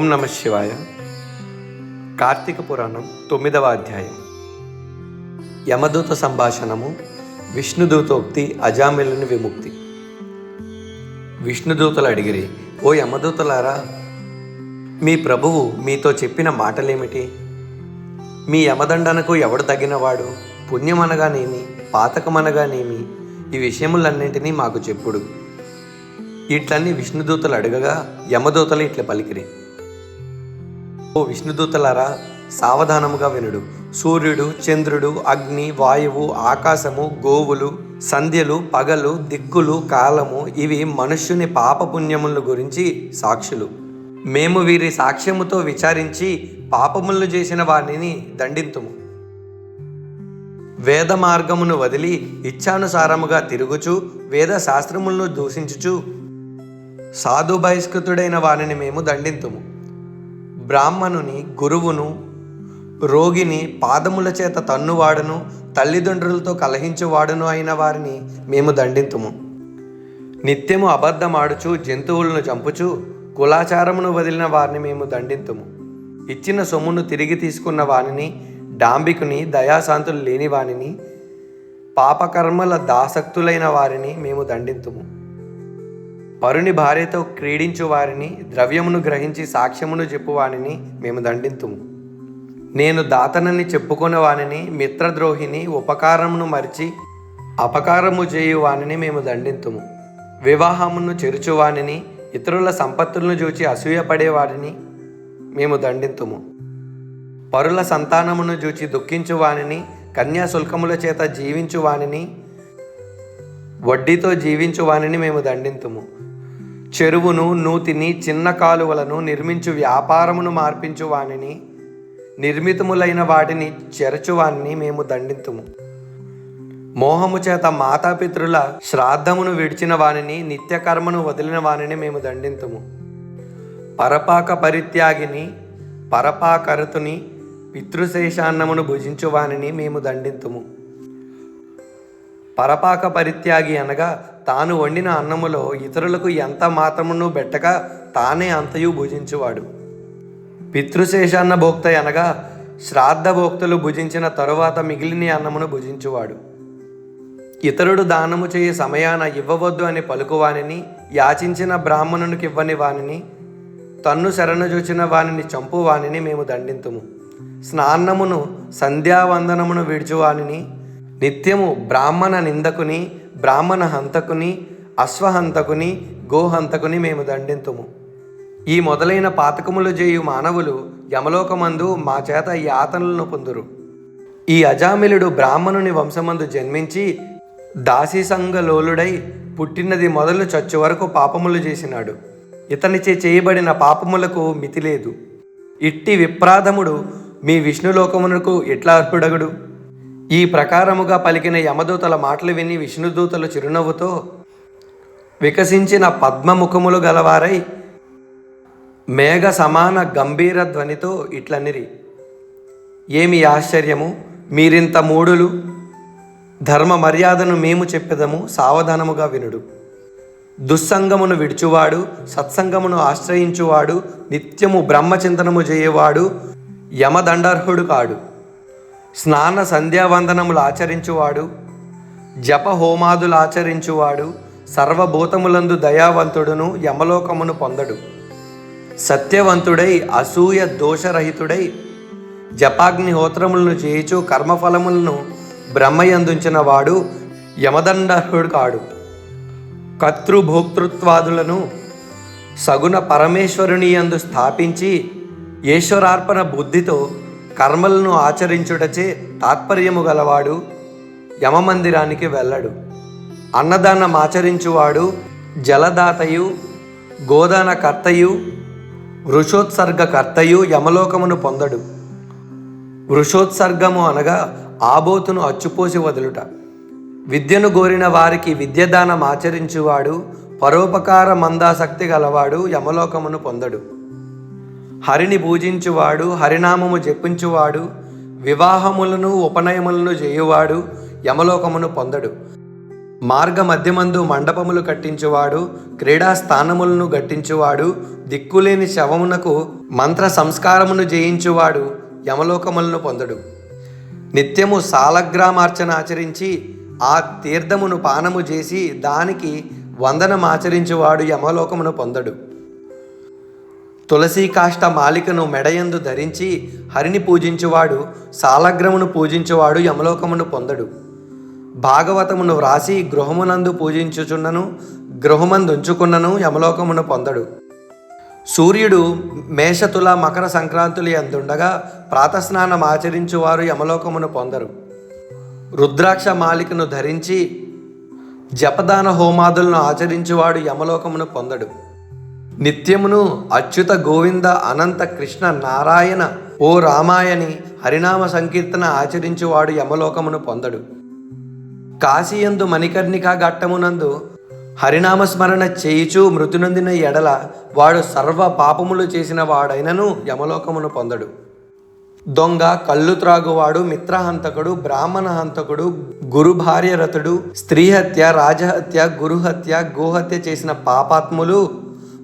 ఓం నమ శివాయ. కార్తీక పురాణం 9వ అధ్యాయం. యమదూత సంభాషణము. విష్ణుదూతోక్తి అజామిలుని విముక్తి. విష్ణుదూతలు అడిగిరి, ఓ యమదూతలారా, మీ ప్రభువు మీతో చెప్పిన మాటలేమిటి? మీ యమదండనకు ఎవడు తగినవాడు? పుణ్యమనగానేమి, పాతకమనగానేమి? ఈ విషయములన్నింటినీ మాకు చెప్పుడు. ఇట్లన్నీ విష్ణుదూతలు అడగగా యమదూతలు ఇట్ల పలికిరి, ఓ విష్ణుదూతలారా, సావధానముగా వినుడు. సూర్యుడు, చంద్రుడు, అగ్ని, వాయువు, ఆకాశము, గోవులు, సంధ్యలు, పగలు, దిక్కులు, కాలము, ఇవి మనుష్యుని పాపపుణ్యముల గురించి సాక్షులు. మేము వీరి సాక్ష్యముతో విచారించి పాపములను చేసిన వారిని దండింతుము. వేద మార్గమును వదిలి ఇచ్ఛానుసారముగా తిరుగుచు వేద శాస్త్రములను దూషించుచు సాధు బహిష్కృతుడైన వారిని మేము దండింతుము. బ్రాహ్మణుని, గురువును, రోగిని పాదముల చేత తన్నువాడును, తల్లిదండ్రులతో కలహించువాడును అయిన వారిని మేము దండింతుము. నిత్యము అబద్ధమాడుచు జంతువులను చంపుచు కులాచారమును వదిలిన వారిని మేము దండింతుము. ఇచ్చిన సొమ్మును తిరిగి తీసుకున్న వానిని, డాంబికుని, దయాశాంతులు లేని వానిని, పాపకర్మల దాసక్తులైన వారిని మేము దండింతుము. పరుని భార్యతో క్రీడించు వారిని, ద్రవ్యమును గ్రహించి సాక్ష్యమును చెప్పు వానిని మేము దండింతుము. నేను దాతనని చెప్పుకున్న వానిని, మిత్రద్రోహిని, ఉపకారమును మరిచి అపకారము చేయు వానిని మేము దండింతుము. వివాహమును చెరుచువానిని, ఇతరుల సంపత్తులను చూచి అసూయపడే వారిని మేము దండింతుము. పరుల సంతానమును చూచి దుఃఖించు వానిని, కన్యాశుల్కముల చేత జీవించు వానిని, వడ్డీతో జీవించు వానిని మేము దండింతుము. చెరువును, నూతిని, చిన్న కాలువలను నిర్మించు వ్యాపారమును మార్పించు వానిని, నిర్మితములైన వాటిని చెరచువానిని మేము దండింతుము. మోహము చేత మాతాపితృల శ్రాద్ధమును విడిచిన వానిని, నిత్యకర్మను వదిలిన వానిని మేము దండింతుము. పరపాక పరిత్యాగిని, పరపాకరతుని, పితృశేషాన్నమును భుజించు వానిని మేము దండింతుము. పరపాక పరిత్యాగి అనగా తాను వండిన అన్నములో ఇతరులకు ఎంత మాత్రమును బెట్టక తానే అంతయు భుజించువాడు. పితృశేషాన్న భోక్త అనగా శ్రాద్ధ భోక్తలు భుజించిన తరువాత మిగిలిన అన్నమును భుజించువాడు. ఇతరుడు దానము చేయ సమయాన ఇవ్వవద్దు అని పలుకువానిని, యాచించిన బ్రాహ్మణునికి ఇవ్వని వానిని, తన్ను శరణజూచిన వానిని చంపు వానిని మేము దండింతుము. స్నానమును, సంధ్యావందనమును విడుచువానిని, నిత్యము బ్రాహ్మణ నిందకుని, బ్రాహ్మణ హంతకుని, అశ్వహంతకుని, గోహంతకుని మేము దండింతుము. ఈ మొదలైన పాతకములు చేయు మానవులు యమలోకమందు మా చేత యాతనలను పొందురు. ఈ అజామిలుడు బ్రాహ్మణుని వంశమందు జన్మించి దాసీసంగలోలుడై పుట్టినది మొదలు చచ్చు వరకు పాపములు చేసినాడు. ఇతనిచే చేయబడిన పాపములకు మితి లేదు. ఇట్టి విప్రాధముడు మీ విష్ణులోకమునకు ఎట్లా అర్పుడగుడు? ఈ ప్రకారముగా పలికిన యమదూతల మాటలు విని విష్ణుదూతలు చిరునవ్వుతో వికసించిన పద్మముఖములు గలవారై మేఘ సమాన గంభీర ధ్వనితో ఇట్లనిరి, ఏమి ఆశ్చర్యము! మీరింత మూఢులు! ధర్మ మర్యాదను మేము చెప్పెదము, సావధానముగా వినుడు. దుస్సంగమును విడుచువాడు, సత్సంగమును ఆశ్రయించువాడు, నిత్యము బ్రహ్మచింతనము చేయవాడు యమదండర్హుడు కాడు. స్నాన సంధ్యావందనములు ఆచరించువాడు, జప హోమాదులు ఆచరించువాడు, సర్వభూతములందు దయావంతుడును యమలోకమును పొందడు. సత్యవంతుడై అసూయ దోషరహితుడై జపాగ్నిహోత్రములను చేయుచు కర్మఫలములను బ్రహ్మయందుంచిన వాడు యమదండర్హుడు కాడు. కర్తృభోక్తృత్వాదులను సగుణ పరమేశ్వరుని యందు స్థాపించి ఈశ్వరార్పణ బుద్ధితో కర్మలను ఆచరించుటచే తాత్పర్యము గలవాడు యమమందిరానికి వెళ్ళడు. అన్నదానం ఆచరించువాడు జలదాతయు, గోదానకర్తయు, వృషోత్సర్గకర్తయు యమలోకమును పొందడు. వృషోత్సర్గము అనగా ఆబోతును అచ్చుపోసి వదులుట. విద్యను గోరిన వారికి విద్యదానం ఆచరించువాడు, పరోపకార మందాసక్తి గలవాడు యమలోకమును పొందడు. హరిని పూజించువాడు, హరినామము జపించువాడు, వివాహములను ఉపనయములను చేయువాడు యమలోకమును పొందడు. మార్గ మధ్యమందు మండపములు కట్టించువాడు, క్రీడా స్థానములను గట్టించువాడు, దిక్కులేని శవమునకు మంత్ర సంస్కారమును జయించువాడు యమలోకములను పొందడు. నిత్యము సాలగ్రామార్చన ఆచరించి ఆ తీర్థమును పానము చేసి దానికి వందనమాచరించువాడు యమలోకమును పొందడు. తులసీ కాష్ట మాలికను మెడయందు ధరించి హరిని పూజించువాడు సాలగ్రమును పూజించువాడు యమలోకమును పొందడు. భాగవతమును వ్రాసి గృహమునందు పూజించుచున్నను గృహమందుంచుకున్నను యమలోకమును పొందడు. సూర్యుడు మేషతుల మకర సంక్రాంతులు ఎందుండగా ప్రాతస్నానం ఆచరించువారు యమలోకమును పొందరు. రుద్రాక్ష మాలికను ధరించి జపదాన హోమాదులను ఆచరించువాడు యమలోకమును పొందడు. నిత్యమును అచ్యుత గోవింద అనంత కృష్ణ నారాయణ ఓ రామాయని హరినామ సంకీర్తన ఆచరించువాడు యమలోకమును పొందడు. కాశీయందు మణికర్ణికా ఘట్టమునందు హరినామస్మరణ చేయుచు మృతునందిన ఎడల వాడు సర్వ పాపములు చేసిన వాడైనను యమలోకమును పొందడు. దొంగ, కళ్ళు త్రాగువాడు, మిత్రహంతకుడు, బ్రాహ్మణ హంతకుడు, గురు భార్యరతుడు, స్త్రీహత్య, రాజహత్య, గురుహత్య, గోహత్య చేసిన పాపాత్ములు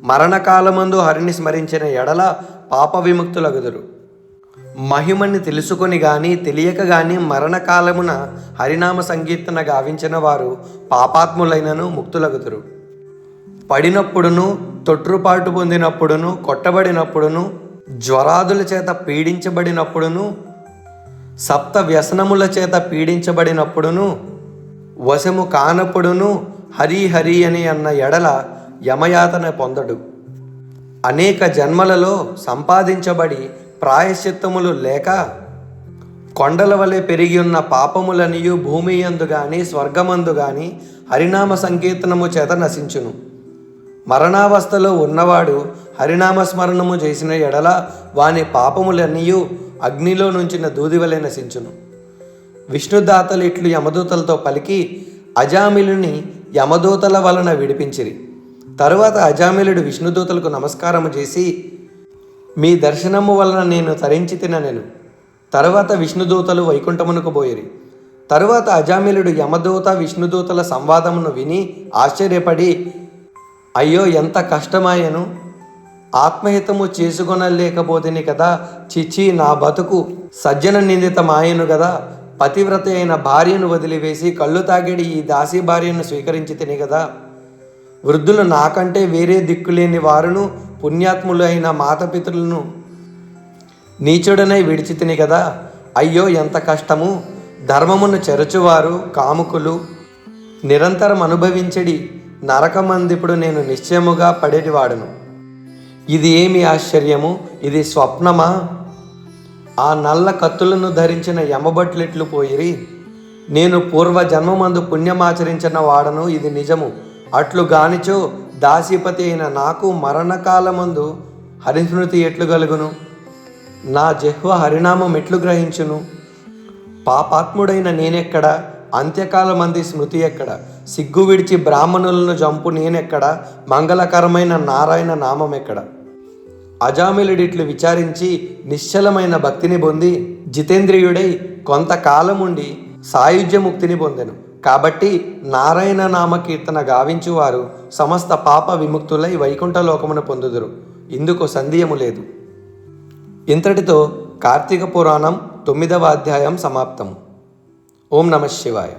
మరణకాలమందు హరిని స్మరించిన ఎడల పాప విముక్తులగుదురు. మహిమని తెలుసుకొని గాని తెలియక గాని మరణకాలమున హరినామ సంకీర్తన గావించిన వారు పాపాత్ములైనను ముక్తులగుదురు. పడినప్పుడును, తొట్రుపాటు పొందినప్పుడును, కొట్టబడినప్పుడును, జ్వరాదుల చేత పీడించబడినప్పుడును, సప్త వ్యసనముల చేత పీడించబడినప్పుడును, వశము కానప్పుడును హరి హరి అని అన్న ఎడల యమయాతన పొందడు. అనేక జన్మలలో సంపాదించబడి ప్రాయశ్చిత్తములు లేక కొండల వలె పెరిగి ఉన్న పాపములనియు భూమి యందు గాని స్వర్గమందు గాని హరినామ సంకీర్తనము చేత నశించును. మరణావస్థలో ఉన్నవాడు హరినామ స్మరణము చేసిన ఎడల వాని పాపములన్నీయు అగ్నిలో నుంచిన దూది వలె నశించును. విష్ణుదాతలు ఇట్లు యమదూతలతో పలికి అజామిలుని యమదూతల వలన విడిపించిరి. తరువాత అజామిలుడు విష్ణుదూతలకు నమస్కారము చేసి, మీ దర్శనము వలన నేను తరించి తిననెను. తరువాత విష్ణుదూతలు వైకుంఠమునకు పోయిరి. తరువాత అజామిలుడు యమదూత విష్ణుదూతల సంవాదమును విని ఆశ్చర్యపడి, అయ్యో ఎంత కష్టమాయను, ఆత్మహితము చేసుకొనలేకపోతిని కదా, చిచ్చి నా బతుకు సజ్జన నిందితమాయను కదా, పతివ్రత అయిన భార్యను వదిలివేసి కళ్ళు తాగేడి ఈ దాసీ భార్యను స్వీకరించి తిని కదా, వృద్ధులు నాకంటే వేరే దిక్కులేని వారును పుణ్యాత్ములు అయిన మాతపితృలను నీచుడనై విడిచి తిని కదా, అయ్యో ఎంత కష్టము, ధర్మమును చెరచువారు కాముకులు నిరంతరం అనుభవించడి నరకమందిప్పుడు నేను నిశ్చయముగా పడేటివాడును. ఇది ఏమి ఆశ్చర్యము, ఇది స్వప్నమా? ఆ నల్ల కత్తులను ధరించిన యమభట్లెట్లు పోయిరి. నేను పూర్వజన్మమందు పుణ్యమాచరించిన వాడను, ఇది నిజము. అట్లు గానిచో దాసీపతి అయిన నాకు మరణకాలమందు హరిస్మృతి ఎట్లు కలుగును? నా జిహ్వ హరినామం ఎట్లు గ్రహించును? పాపాత్ముడైన నేనెక్కడ? అంత్యకాలమంది స్మృతి ఎక్కడ? సిగ్గు విడిచి బ్రాహ్మణులను జంపు నేనెక్కడ? మంగళకరమైన నారాయణ నామం ఎక్కడ? అజామిలుడిట్లు విచారించి నిశ్చలమైన భక్తిని పొంది జితేంద్రియుడై కొంతకాలముండి సాయుధ్యముక్తిని పొందెను. కాబట్టి నారాయణ నామకీర్తన గావించువారు సమస్త పాప విముక్తులై వైకుంఠ లోకమును పొందుదురు. ఇందుకు సందేహము లేదు. ఇంతటితో కార్తీక పురాణం 9వ అధ్యాయం సమాప్తము. ఓం నమః శివాయ.